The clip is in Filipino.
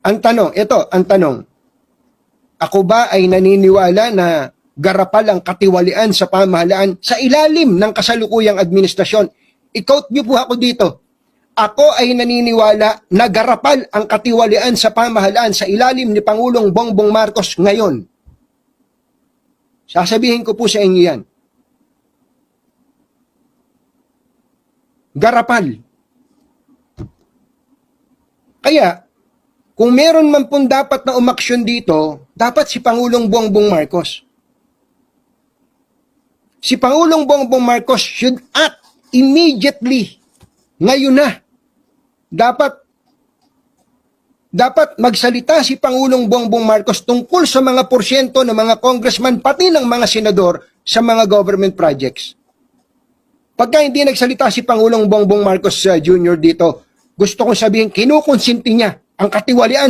Ang tanong, ako ba ay naniniwala na garapal ang katiwalian sa pamahalaan sa ilalim ng kasalukuyang administrasyon? I-quote niyo po ako dito. Ako ay naniniwala na garapal ang katiwalian sa pamahalaan sa ilalim ni Pangulong Bongbong Marcos ngayon. Sasabihin ko po sa inyo yan. Garapal. Kaya, kung meron man pong dapat na umaksyon dito, dapat si Pangulong Bongbong Marcos. Si Pangulong Bongbong Marcos should act immediately. Ngayon na. Dapat magsalita si Pangulong Bongbong Marcos tungkol sa mga porsyento ng mga congressman, pati ng mga senador sa mga government projects. Pagka hindi nagsalita si Pangulong Bongbong Marcos Jr. dito, gusto kong sabihin, kinukonsinti niya ang katiwalian